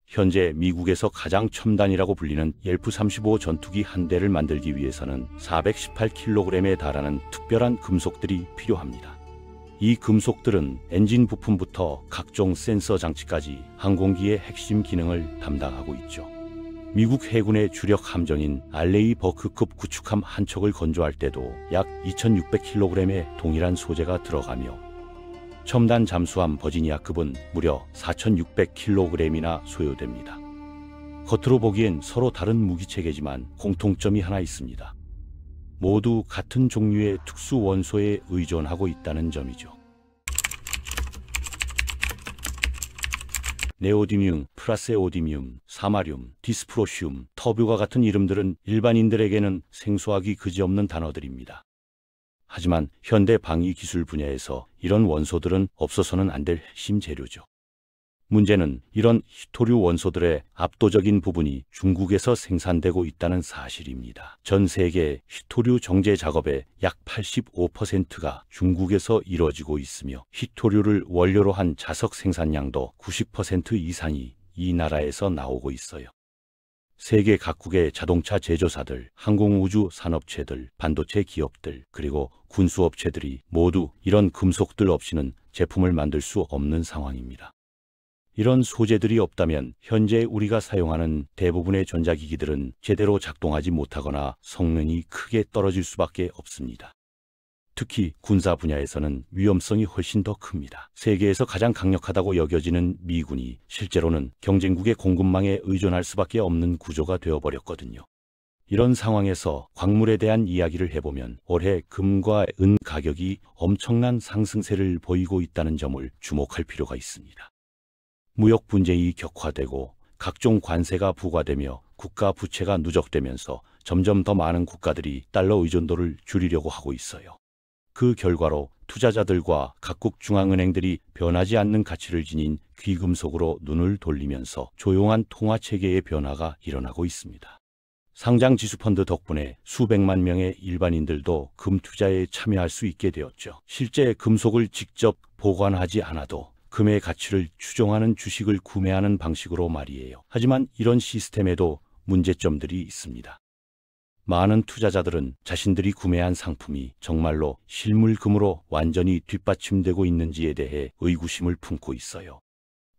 현재 미국에서 가장 첨단이라고 불리는 F-35 전투기 한 대를 만들기 위해서는 418kg에 달하는 특별한 금속들이 필요합니다. 이 금속들은 엔진 부품부터 각종 센서 장치까지 항공기의 핵심 기능을 담당하고 있죠. 미국 해군의 주력 함정인 알레이 버크급 구축함 한 척을 건조할 때도 약 2600kg의 동일한 소재가 들어가며 첨단 잠수함 버지니아급은 무려 4600kg이나 소요됩니다. 겉으로 보기엔 서로 다른 무기체계지만 공통점이 하나 있습니다. 모두 같은 종류의 특수 원소에 의존하고 있다는 점이죠. 네오디뮴, 프라세오디뮴, 사마뮴, 디스프로시움, 터뷰가 같은 이름들은 일반인들에게는 생소하기 그지없는 단어들입니다. 하지만 현대 방위 기술 분야에서 이런 원소들은 없어서는 안 될 핵심 재료죠. 문제는 이런 히토류 원소들의 압도적인 부분이 중국에서 생산되고 있다는 사실입니다. 전 세계 히토류 정제 작업의 약 85%가 중국에서 이루어지고 있으며 히토류를 원료로 한 자석 생산량도 90% 이상이 이 나라에서 나오고 있어요. 세계 각국의 자동차 제조사들, 항공우주 산업체들, 반도체 기업들, 그리고 군수업체들이 모두 이런 금속들 없이는 제품을 만들 수 없는 상황입니다. 이런 소재들이 없다면 현재 우리가 사용하는 대부분의 전자기기들은 제대로 작동하지 못하거나 성능이 크게 떨어질 수밖에 없습니다. 특히 군사 분야에서는 위험성이 훨씬 더 큽니다. 세계에서 가장 강력하다고 여겨지는 미군이 실제로는 경쟁국의 공급망에 의존할 수밖에 없는 구조가 되어버렸거든요. 이런 상황에서 광물에 대한 이야기를 해보면 올해 금과 은 가격이 엄청난 상승세를 보이고 있다는 점을 주목할 필요가 있습니다. 무역 분쟁이 격화되고 각종 관세가 부과되며 국가 부채가 누적되면서 점점 더 많은 국가들이 달러 의존도를 줄이려고 하고 있어요. 그 결과로 투자자들과 각국 중앙은행들이 변하지 않는 가치를 지닌 귀금속으로 눈을 돌리면서 조용한 통화체계의 변화가 일어나고 있습니다. 상장 지수펀드 덕분에 수백만 명의 일반인들도 금 투자에 참여할 수 있게 되었죠. 실제 금속을 직접 보관하지 않아도 금의 가치를 추종하는 주식을 구매하는 방식으로 말이에요. 하지만 이런 시스템에도 문제점들이 있습니다. 많은 투자자들은 자신들이 구매한 상품이 정말로 실물금으로 완전히 뒷받침되고 있는지에 대해 의구심을 품고 있어요.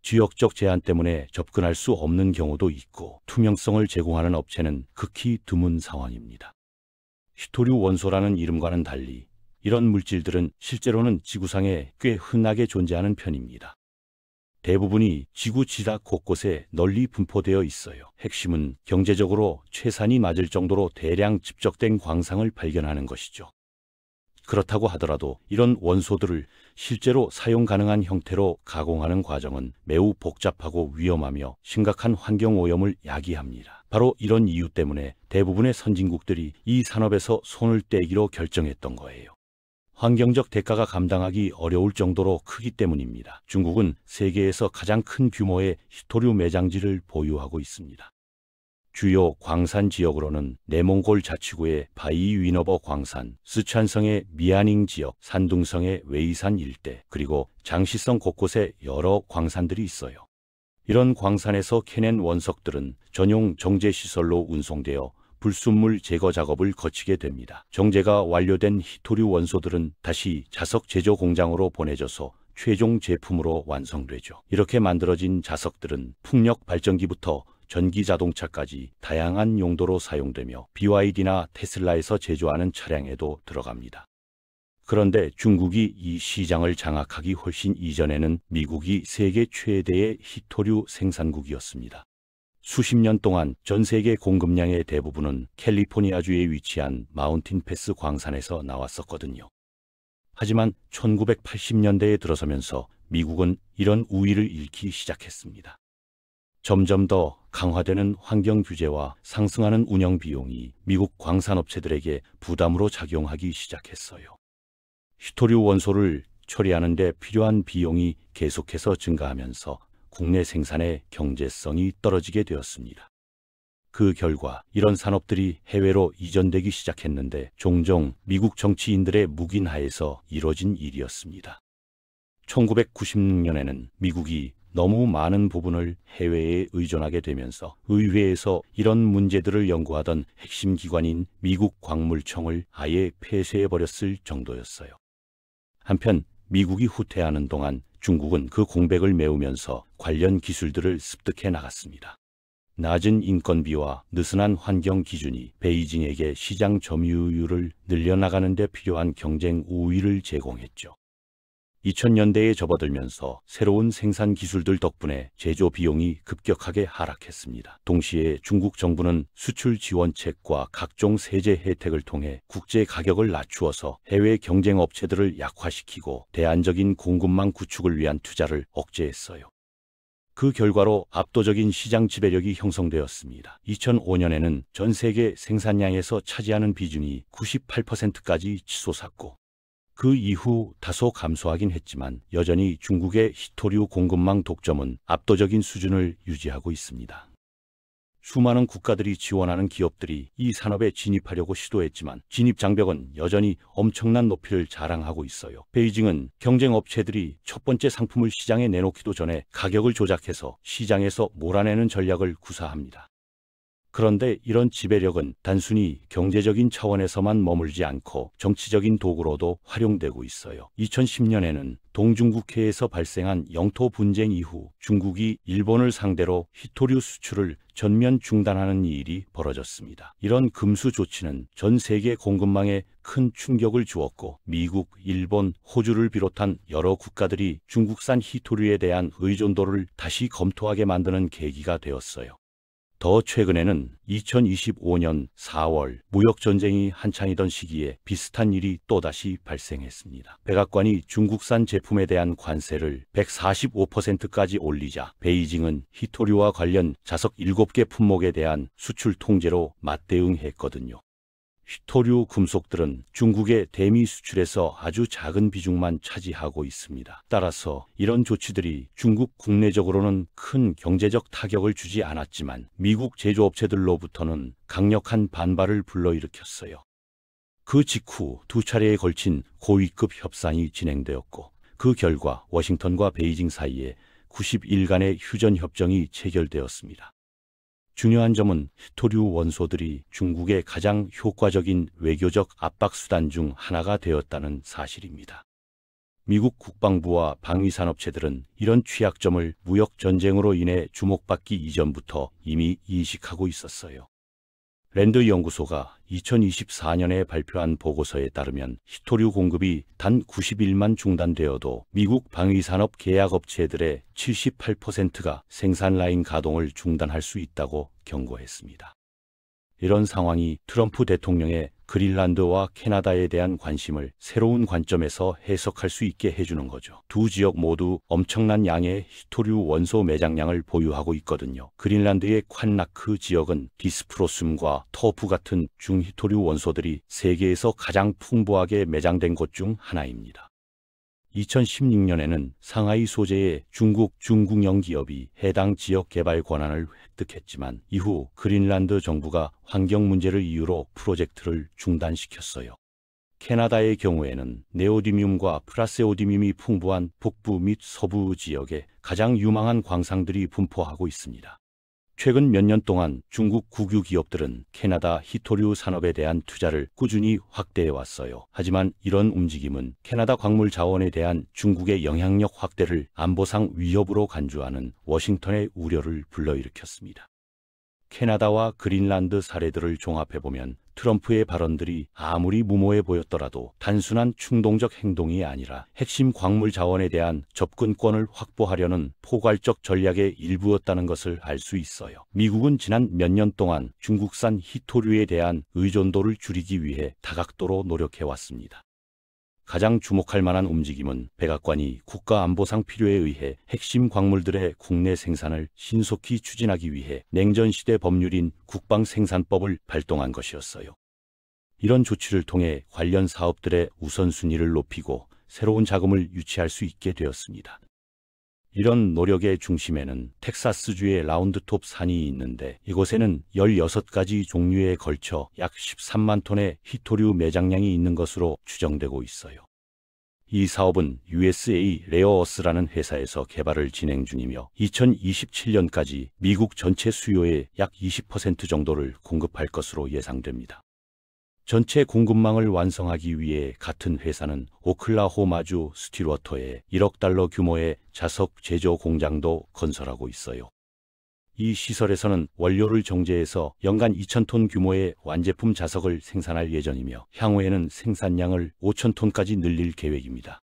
지역적 제한 때문에 접근할 수 없는 경우도 있고 투명성을 제공하는 업체는 극히 드문 상황입니다. 히토류 원소라는 이름과는 달리 이런 물질들은 실제로는 지구상에 꽤 흔하게 존재하는 편입니다. 대부분이 지구 지락 곳곳에 널리 분포되어 있어요. 핵심은 경제적으로 최산이 맞을 정도로 대량 집적된 광상을 발견하는 것이죠. 그렇다고 하더라도 이런 원소들을 실제로 사용 가능한 형태로 가공하는 과정은 매우 복잡하고 위험하며 심각한 환경오염을 야기합니다. 바로 이런 이유 때문에 대부분의 선진국들이 이 산업에서 손을 떼기로 결정했던 거예요. 환경적 대가가 감당하기 어려울 정도로 크기 때문입니다. 중국은 세계에서 가장 큰 규모의 히토류 매장지를 보유하고 있습니다. 주요 광산 지역으로는 내몽골 자치구의 바이위너버 광산, 스촨성의 미아닝 지역, 산둥성의 웨이산 일대, 그리고 장시성 곳곳에 여러 광산들이 있어요. 이런 광산에서 캐낸 원석들은 전용 정제시설로 운송되어 불순물 제거 작업을 거치게 됩니다. 정제가 완료된 히토류 원소들은 다시 자석 제조 공장으로 보내져서 최종 제품으로 완성되죠. 이렇게 만들어진 자석들은 풍력 발전기부터 전기 자동차까지 다양한 용도로 사용되며 BYD나 테슬라에서 제조하는 차량에도 들어갑니다. 그런데 중국이 이 시장을 장악하기 훨씬 이전에는 미국이 세계 최대의 히토류 생산국이었습니다. 수십 년 동안 전 세계 공급량의 대부분은 캘리포니아주에 위치한 마운틴 패스 광산에서 나왔었거든요. 하지만 1980년대에 들어서면서 미국은 이런 우위를 잃기 시작했습니다. 점점 더 강화되는 환경 규제와 상승하는 운영 비용이 미국 광산업체들에게 부담으로 작용하기 시작했어요. 히토류 원소를 처리하는 데 필요한 비용이 계속해서 증가하면서 국내 생산의 경제성이 떨어지게 되었습니다. 그 결과 이런 산업들이 해외로 이전되기 시작했는데 종종 미국 정치인들의 묵인하에서 이뤄진 일이었습니다. 1996년에는 미국이 너무 많은 부분을 해외에 의존하게 되면서 의회에서 이런 문제들을 연구하던 핵심 기관인 미국 광물청을 아예 폐쇄해버렸을 정도였어요. 한편 미국이 후퇴하는 동안 중국은 그 공백을 메우면서 관련 기술들을 습득해 나갔습니다. 낮은 인건비와 느슨한 환경 기준이 베이징에게 시장 점유율을 늘려나가는 데 필요한 경쟁 우위를 제공했죠. 2000년대에 접어들면서 새로운 생산 기술들 덕분에 제조 비용이 급격하게 하락했습니다. 동시에 중국 정부는 수출 지원책과 각종 세제 혜택을 통해 국제 가격을 낮추어서 해외 경쟁 업체들을 약화시키고 대안적인 공급망 구축을 위한 투자를 억제했어요. 그 결과로 압도적인 시장 지배력이 형성되었습니다. 2005년에는 전 세계 생산량에서 차지하는 비중이 98%까지 치솟았고 그 이후 다소 감소하긴 했지만 여전히 중국의 히토류 공급망 독점은 압도적인 수준을 유지하고 있습니다. 수많은 국가들이 지원하는 기업들이 이 산업에 진입하려고 시도했지만 진입 장벽은 여전히 엄청난 높이를 자랑하고 있어요. 베이징은 경쟁 업체들이 첫 번째 상품을 시장에 내놓기도 전에 가격을 조작해서 시장에서 몰아내는 전략을 구사합니다. 그런데 이런 지배력은 단순히 경제적인 차원에서만 머물지 않고 정치적인 도구로도 활용되고 있어요. 2010년에는 동중국해에서 발생한 영토 분쟁 이후 중국이 일본을 상대로 히토류 수출을 전면 중단하는 일이 벌어졌습니다. 이런 금수 조치는 전 세계 공급망에 큰 충격을 주었고 미국, 일본, 호주를 비롯한 여러 국가들이 중국산 히토류에 대한 의존도를 다시 검토하게 만드는 계기가 되었어요. 더 최근에는 2025년 4월 무역전쟁이 한창이던 시기에 비슷한 일이 또다시 발생했습니다. 백악관이 중국산 제품에 대한 관세를 145%까지 올리자 베이징은 히토류와 관련 자석 7개 품목에 대한 수출 통제로 맞대응했거든요. 히토류 금속들은 중국의 대미 수출에서 아주 작은 비중만 차지하고 있습니다. 따라서 이런 조치들이 중국 국내적으로는 큰 경제적 타격을 주지 않았지만 미국 제조업체들로부터는 강력한 반발을 불러일으켰어요. 그 직후 두 차례에 걸친 고위급 협상이 진행되었고 그 결과 워싱턴과 베이징 사이에 90일간의 휴전협정이 체결되었습니다. 중요한 점은 히토류 원소들이 중국의 가장 효과적인 외교적 압박수단 중 하나가 되었다는 사실입니다. 미국 국방부와 방위산업체들은 이런 취약점을 무역전쟁으로 인해 주목받기 이전부터 이미 인식하고 있었어요. 랜드 연구소가 2024년에 발표한 보고서에 따르면 히토류 공급이 단 90일만 중단되어도 미국 방위산업 계약업체들의 78%가 생산 라인 가동을 중단할 수 있다고 경고했습니다. 이런 상황이 트럼프 대통령의 그린란드와 캐나다에 대한 관심을 새로운 관점에서 해석할 수 있게 해주는 거죠. 두 지역 모두 엄청난 양의 히토류 원소 매장량을 보유하고 있거든요. 그린란드의 콴라크 지역은 디스프로숨과 터프 같은 중히토류 원소들이 세계에서 가장 풍부하게 매장된 곳 중 하나입니다. 2016년에는 상하이 소재의 중국 중국영 기업이 해당 지역 개발 권한을 획득했지만 이후 그린란드 정부가 환경 문제를 이유로 프로젝트를 중단시켰어요. 캐나다의 경우에는 네오디뮴과 프라세오디뮴이 풍부한 북부 및 서부 지역에 가장 유망한 광산들이 분포하고 있습니다. 최근 몇 년 동안 중국 국유 기업들은 캐나다 히토류 산업에 대한 투자를 꾸준히 확대해 왔어요. 하지만 이런 움직임은 캐나다 광물 자원에 대한 중국의 영향력 확대를 안보상 위협으로 간주하는 워싱턴의 우려를 불러일으켰습니다. 캐나다와 그린란드 사례들을 종합해보면 트럼프의 발언들이 아무리 무모해 보였더라도 단순한 충동적 행동이 아니라 핵심 광물 자원에 대한 접근권을 확보하려는 포괄적 전략의 일부였다는 것을 알 수 있어요. 미국은 지난 몇 년 동안 중국산 히토류에 대한 의존도를 줄이기 위해 다각도로 노력해왔습니다. 가장 주목할 만한 움직임은 백악관이 국가안보상 필요에 의해 핵심 광물들의 국내 생산을 신속히 추진하기 위해 냉전시대 법률인 국방생산법을 발동한 것이었어요. 이런 조치를 통해 관련 사업들의 우선순위를 높이고 새로운 자금을 유치할 수 있게 되었습니다. 이런 노력의 중심에는 텍사스주의 라운드톱 산이 있는데 이곳에는 16가지 종류에 걸쳐 약 13만 톤의 히토류 매장량이 있는 것으로 추정되고 있어요. 이 사업은 USA 레어어스라는 회사에서 개발을 진행 중이며 2027년까지 미국 전체 수요의 약 20% 정도를 공급할 것으로 예상됩니다. 전체 공급망을 완성하기 위해 같은 회사는 오클라호마주 스틸워터에 1억 달러 규모의 자석 제조 공장도 건설하고 있어요. 이 시설에서는 원료를 정제해서 연간 2,000톤 규모의 완제품 자석을 생산할 예정이며 향후에는 생산량을 5,000톤까지 늘릴 계획입니다.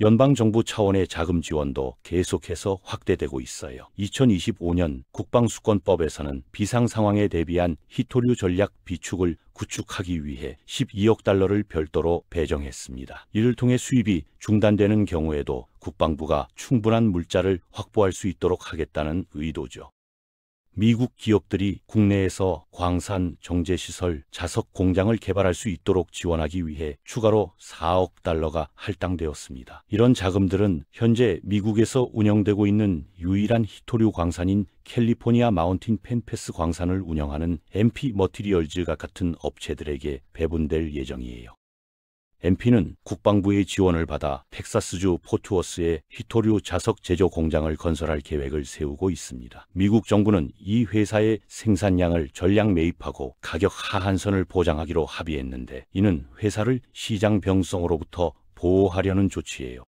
연방정부 차원의 자금 지원도 계속해서 확대되고 있어요. 2025년 국방수권법에서는 비상 상황에 대비한 히토류 전략 비축을 구축하기 위해 12억 달러를 별도로 배정했습니다. 이를 통해 수입이 중단되는 경우에도 국방부가 충분한 물자를 확보할 수 있도록 하겠다는 의도죠. 미국 기업들이 국내에서 광산, 정제시설, 자석 공장을 개발할 수 있도록 지원하기 위해 추가로 4억 달러가 할당되었습니다. 이런 자금들은 현재 미국에서 운영되고 있는 유일한 히토류 광산인 캘리포니아 마운틴 펜패스 광산을 운영하는 MP 머티리얼즈가 같은 업체들에게 배분될 예정이에요. MP는 국방부의 지원을 받아 텍사스주 포트워스에 히토류 자석 제조 공장을 건설할 계획을 세우고 있습니다. 미국 정부는 이 회사의 생산량을 전량 매입하고 가격 하한선을 보장하기로 합의했는데 이는 회사를 시장 병성으로부터 보호하려는 조치예요.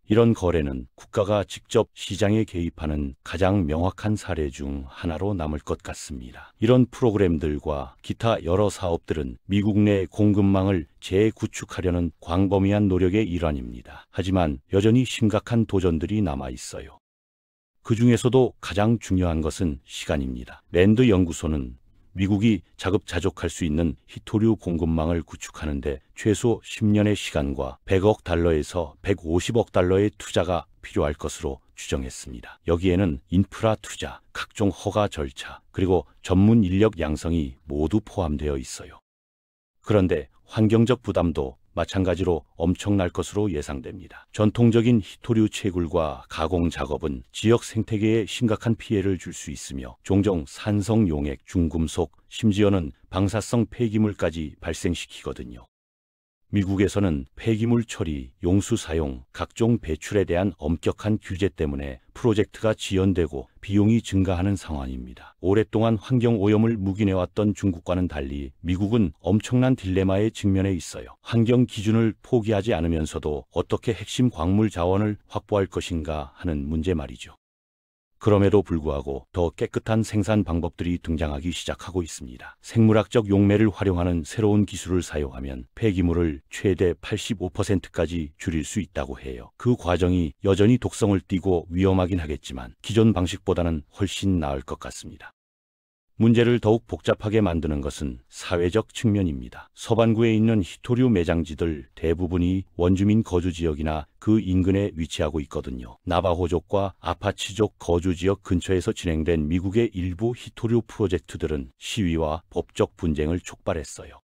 이런 거래는 국가가 직접 시장에 개입하는 가장 명확한 사례 중 하나로 남을 것 같습니다. 이런 프로그램들과 기타 여러 사업들은 미국 내 공급망을 재구축하려는 광범위한 노력의 일환입니다. 하지만 여전히 심각한 도전들이 남아 있어요. 그 중에서도 가장 중요한 것은 시간입니다. 랜드 연구소는 미국이 자급자족할 수 있는 히토류 공급망을 구축하는 데 최소 10년의 시간과 100억 달러에서 150억 달러의 투자가 필요할 것으로 추정했습니다. 여기에는 인프라 투자, 각종 허가 절차, 그리고 전문 인력 양성이 모두 포함되어 있어요. 그런데 환경적 부담도 마찬가지로 엄청날 것으로 예상됩니다. 전통적인 히토류 채굴과 가공 작업은 지역 생태계에 심각한 피해를 줄 수 있으며 종종 산성 용액, 중금속, 심지어는 방사성 폐기물까지 발생시키거든요. 미국에서는 폐기물 처리, 용수 사용, 각종 배출에 대한 엄격한 규제 때문에 프로젝트가 지연되고 비용이 증가하는 상황입니다. 오랫동안 환경오염을 묵인해왔던 중국과는 달리 미국은 엄청난 딜레마에 직면해 있어요. 환경 기준을 포기하지 않으면서도 어떻게 핵심 광물 자원을 확보할 것인가 하는 문제 말이죠. 그럼에도 불구하고 더 깨끗한 생산 방법들이 등장하기 시작하고 있습니다. 생물학적 용매를 활용하는 새로운 기술을 사용하면 폐기물을 최대 85%까지 줄일 수 있다고 해요. 그 과정이 여전히 독성을 띠고 위험하긴 하겠지만 기존 방식보다는 훨씬 나을 것 같습니다. 문제를 더욱 복잡하게 만드는 것은 사회적 측면입니다. 서반구에 있는 히토류 매장지들 대부분이 원주민 거주지역이나 그 인근에 위치하고 있거든요. 나바호족과 아파치족 거주지역 근처에서 진행된 미국의 일부 히토류 프로젝트들은 시위와 법적 분쟁을 촉발했어요.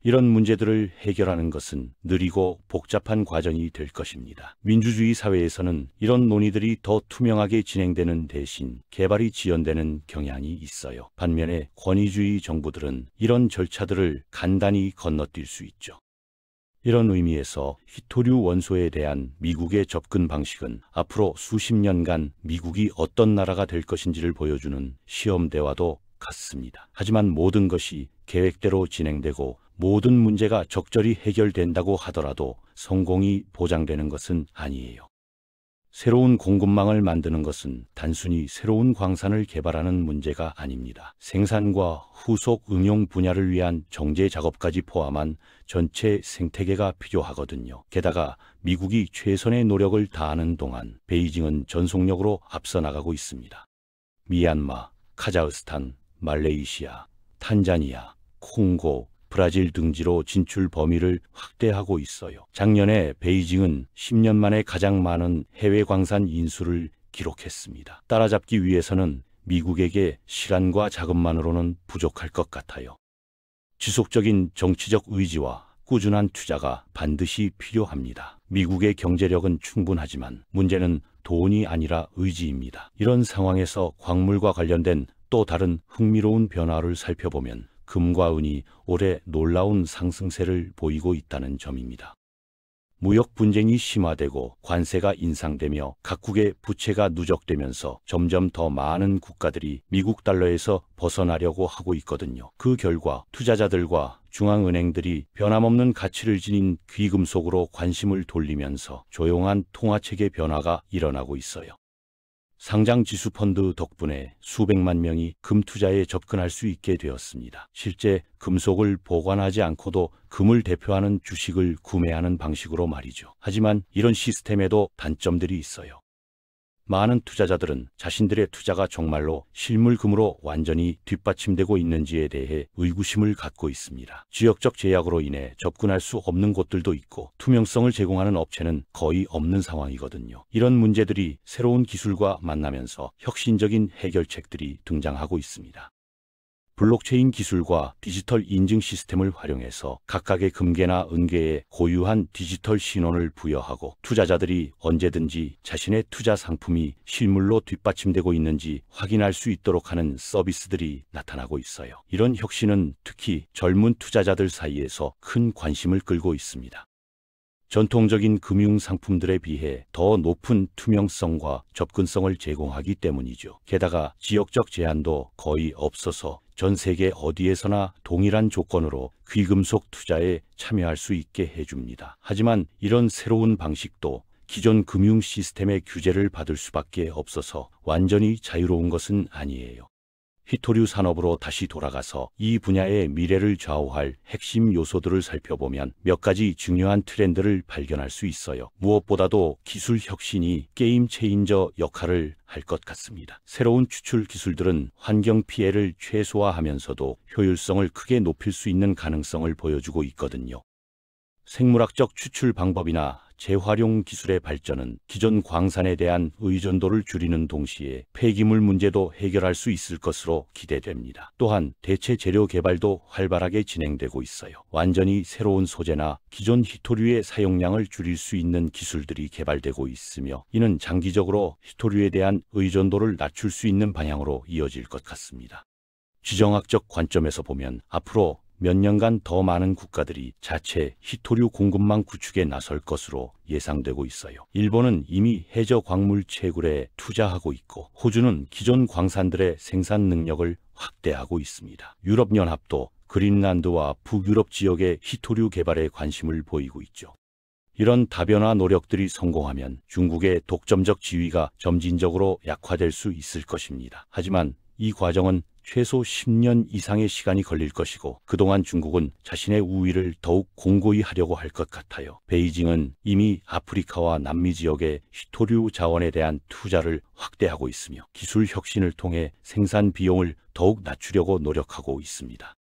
이런 문제들을 해결하는 것은 느리고 복잡한 과정이 될 것입니다. 민주주의 사회에서는 이런 논의들이 더 투명하게 진행되는 대신 개발이 지연되는 경향이 있어요. 반면에 권위주의 정부들은 이런 절차들을 간단히 건너뛸 수 있죠. 이런 의미에서 히토류 원소에 대한 미국의 접근 방식은 앞으로 수십 년간 미국이 어떤 나라가 될 것인지를 보여주는 시험대와도 같습니다. 하지만 모든 것이 계획대로 진행되고 모든 문제가 적절히 해결된다고 하더라도 성공이 보장되는 것은 아니에요. 새로운 공급망을 만드는 것은 단순히 새로운 광산을 개발하는 문제가 아닙니다. 생산과 후속 응용 분야를 위한 정제 작업까지 포함한 전체 생태계가 필요하거든요. 게다가 미국이 최선의 노력을 다하는 동안 베이징은 전속력으로 앞서 나가고 있습니다. 미얀마, 카자흐스탄, 말레이시아, 탄자니아, 콩고, 브라질 등지로 진출 범위를 확대하고 있어요. 작년에 베이징은 10년 만에 가장 많은 해외 광산 인수를 기록했습니다. 따라잡기 위해서는 미국에게 시간과 자금만으로는 부족할 것 같아요. 지속적인 정치적 의지와 꾸준한 투자가 반드시 필요합니다. 미국의 경제력은 충분하지만 문제는 돈이 아니라 의지입니다. 이런 상황에서 광물과 관련된 또 다른 흥미로운 변화를 살펴보면 금과 은이 올해 놀라운 상승세를 보이고 있다는 점입니다. 무역 분쟁이 심화되고 관세가 인상되며 각국의 부채가 누적되면서 점점 더 많은 국가들이 미국 달러에서 벗어나려고 하고 있거든요. 그 결과 투자자들과 중앙은행들이 변함없는 가치를 지닌 귀금속으로 관심을 돌리면서 조용한 통화체계 변화가 일어나고 있어요. 상장 지수 펀드 덕분에 수백만 명이 금 투자에 접근할 수 있게 되었습니다. 실제 금속을 보관하지 않고도 금을 대표하는 주식을 구매하는 방식으로 말이죠. 하지만 이런 시스템에도 단점들이 있어요. 많은 투자자들은 자신들의 투자가 정말로 실물금으로 완전히 뒷받침되고 있는지에 대해 의구심을 갖고 있습니다. 지역적 제약으로 인해 접근할 수 없는 곳들도 있고 투명성을 제공하는 업체는 거의 없는 상황이거든요. 이런 문제들이 새로운 기술과 만나면서 혁신적인 해결책들이 등장하고 있습니다. 블록체인 기술과 디지털 인증 시스템을 활용해서 각각의 금괴나 은괴에 고유한 디지털 신원을 부여하고 투자자들이 언제든지 자신의 투자 상품이 실물로 뒷받침되고 있는지 확인할 수 있도록 하는 서비스들이 나타나고 있어요. 이런 혁신은 특히 젊은 투자자들 사이에서 큰 관심을 끌고 있습니다. 전통적인 금융 상품들에 비해 더 높은 투명성과 접근성을 제공하기 때문이죠. 게다가 지역적 제한도 거의 없어서 전 세계 어디에서나 동일한 조건으로 귀금속 투자에 참여할 수 있게 해줍니다. 하지만 이런 새로운 방식도 기존 금융 시스템의 규제를 받을 수밖에 없어서 완전히 자유로운 것은 아니에요. 히토류 산업으로 다시 돌아가서 이 분야의 미래를 좌우할 핵심 요소들을 살펴보면 몇 가지 중요한 트렌드를 발견할 수 있어요. 무엇보다도 기술 혁신이 게임 체인저 역할을 할 것 같습니다. 새로운 추출 기술들은 환경 피해를 최소화하면서도 효율성을 크게 높일 수 있는 가능성을 보여주고 있거든요. 생물학적 추출 방법이나 재활용 기술의 발전은 기존 광산에 대한 의존도를 줄이는 동시에 폐기물 문제도 해결할 수 있을 것으로 기대됩니다. 또한 대체 재료 개발도 활발하게 진행되고 있어요. 완전히 새로운 소재나 기존 히토류의 사용량을 줄일 수 있는 기술들이 개발되고 있으며 이는 장기적으로 히토류에 대한 의존도를 낮출 수 있는 방향으로 이어질 것 같습니다. 지정학적 관점에서 보면 앞으로 몇 년간 더 많은 국가들이 자체 히토류 공급망 구축에 나설 것으로 예상되고 있어요. 일본은 이미 해저 광물 채굴에 투자하고 있고 호주는 기존 광산들의 생산 능력을 확대하고 있습니다. 유럽연합도 그린란드와 북유럽 지역의 히토류 개발에 관심을 보이고 있죠. 이런 다변화 노력들이 성공하면 중국의 독점적 지위가 점진적으로 약화될 수 있을 것입니다. 하지만 이 과정은 최소 10년 이상의 시간이 걸릴 것이고 그동안 중국은 자신의 우위를 더욱 공고히 하려고 할 것 같아요. 베이징은 이미 아프리카와 남미 지역의 히토류 자원에 대한 투자를 확대하고 있으며 기술 혁신을 통해 생산 비용을 더욱 낮추려고 노력하고 있습니다.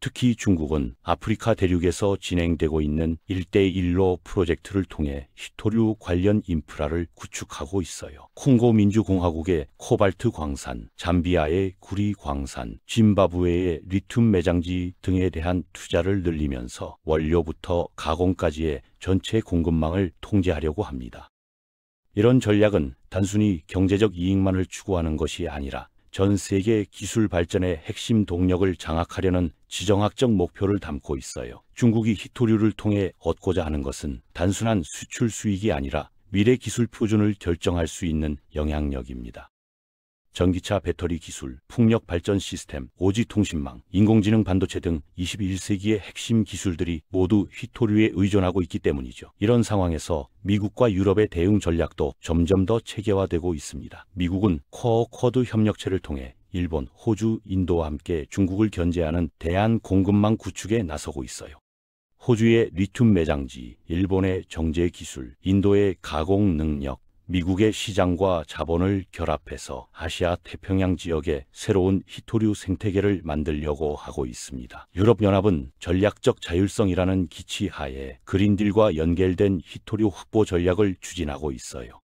특히 중국은 아프리카 대륙에서 진행되고 있는 1대1로 프로젝트를 통해 히토류 관련 인프라를 구축하고 있어요. 콩고 민주공화국의 코발트 광산, 잠비아의 구리 광산, 짐바브웨의 리튬 매장지 등에 대한 투자를 늘리면서 원료부터 가공까지의 전체 공급망을 통제하려고 합니다. 이런 전략은 단순히 경제적 이익만을 추구하는 것이 아니라 전 세계 기술 발전의 핵심 동력을 장악하려는 지정학적 목표를 담고 있어요. 중국이 히토류를 통해 얻고자 하는 것은 단순한 수출 수익이 아니라 미래 기술 표준을 결정할 수 있는 영향력입니다. 전기차 배터리 기술, 풍력 발전 시스템, 5G 통신망, 인공지능 반도체 등 21세기의 핵심 기술들이 모두 히토류에 의존하고 있기 때문이죠. 이런 상황에서 미국과 유럽의 대응 전략도 점점 더 체계화되고 있습니다. 미국은 코어 쿼드 협력체를 통해 일본, 호주, 인도와 함께 중국을 견제하는 대안 공급망 구축에 나서고 있어요. 호주의 리튬 매장지, 일본의 정제 기술, 인도의 가공 능력, 미국의 시장과 자본을 결합해서 아시아 태평양 지역에 새로운 히토류 생태계를 만들려고 하고 있습니다. 유럽연합은 전략적 자율성이라는 기치 하에 그린딜과 연결된 히토류 확보 전략을 추진하고 있어요.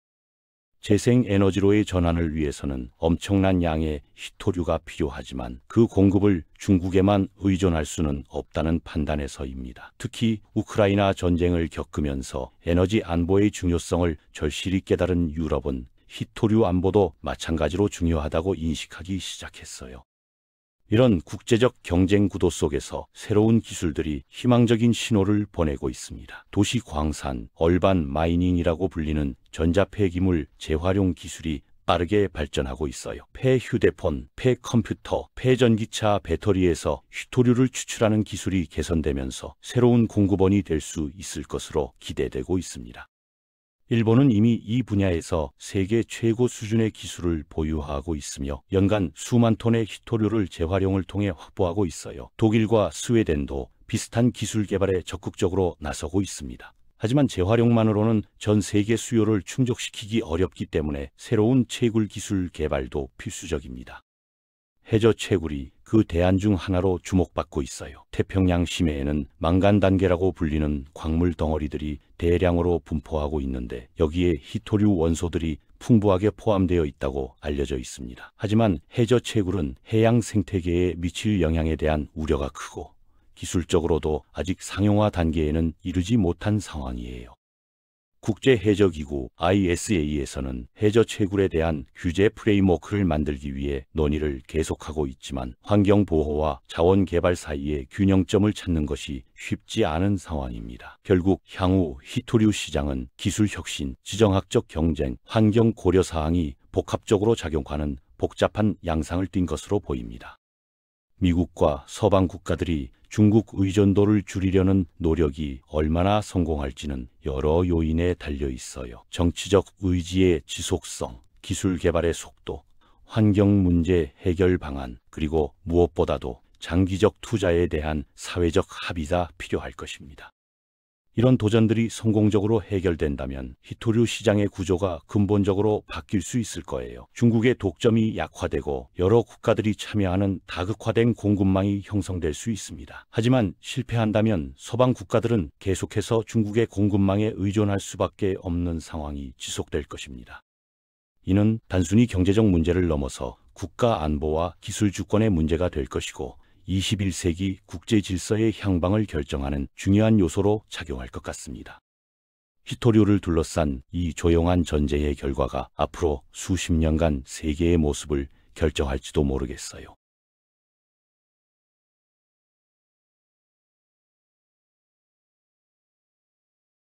재생에너지로의 전환을 위해서는 엄청난 양의 히토류가 필요하지만 그 공급을 중국에만 의존할 수는 없다는 판단에서입니다. 특히 우크라이나 전쟁을 겪으면서 에너지 안보의 중요성을 절실히 깨달은 유럽은 히토류 안보도 마찬가지로 중요하다고 인식하기 시작했어요. 이런 국제적 경쟁 구도 속에서 새로운 기술들이 희망적인 신호를 보내고 있습니다. 도시 광산, 얼반 마이닝이라고 불리는 전자폐기물 재활용 기술이 빠르게 발전하고 있어요. 폐휴대폰, 폐컴퓨터, 폐전기차 배터리에서 휴토류를 추출하는 기술이 개선되면서 새로운 공급원이 될 수 있을 것으로 기대되고 있습니다. 일본은 이미 이 분야에서 세계 최고 수준의 기술을 보유하고 있으며 연간 수만 톤의 휴토류를 재활용을 통해 확보하고 있어요. 독일과 스웨덴도 비슷한 기술 개발에 적극적으로 나서고 있습니다. 하지만 재활용만으로는 전 세계 수요를 충족시키기 어렵기 때문에 새로운 채굴 기술 개발도 필수적입니다. 해저 채굴이 그 대안 중 하나로 주목받고 있어요. 태평양 심해에는 망간 단계라고 불리는 광물 덩어리들이 대량으로 분포하고 있는데 여기에 히토류 원소들이 풍부하게 포함되어 있다고 알려져 있습니다. 하지만 해저 채굴은 해양 생태계에 미칠 영향에 대한 우려가 크고 기술적으로도 아직 상용화 단계에는 이르지 못한 상황이에요. 국제해저기구 ISA에서는 해저 채굴에 대한 규제 프레임워크를 만들기 위해 논의를 계속하고 있지만 환경보호와 자원개발 사이의 균형점을 찾는 것이 쉽지 않은 상황입니다. 결국 향후 히토류 시장은 기술 혁신, 지정학적 경쟁, 환경 고려 사항이 복합적으로 작용하는 복잡한 양상을 띈 것으로 보입니다. 미국과 서방 국가들이 중국 의존도를 줄이려는 노력이 얼마나 성공할지는 여러 요인에 달려 있어요. 정치적 의지의 지속성, 기술 개발의 속도, 환경 문제 해결 방안, 그리고 무엇보다도 장기적 투자에 대한 사회적 합의가 필요할 것입니다. 이런 도전들이 성공적으로 해결된다면 히토류 시장의 구조가 근본적으로 바뀔 수 있을 거예요. 중국의 독점이 약화되고 여러 국가들이 참여하는 다극화된 공급망이 형성될 수 있습니다. 하지만 실패한다면 서방 국가들은 계속해서 중국의 공급망에 의존할 수밖에 없는 상황이 지속될 것입니다. 이는 단순히 경제적 문제를 넘어서 국가 안보와 기술 주권의 문제가 될 것이고 21세기 국제 질서의 향방을 결정하는 중요한 요소로 작용할 것 같습니다. 히토류를 둘러싼 이 조용한 전쟁의 결과가 앞으로 수십 년간 세계의 모습을 결정할지도 모르겠어요.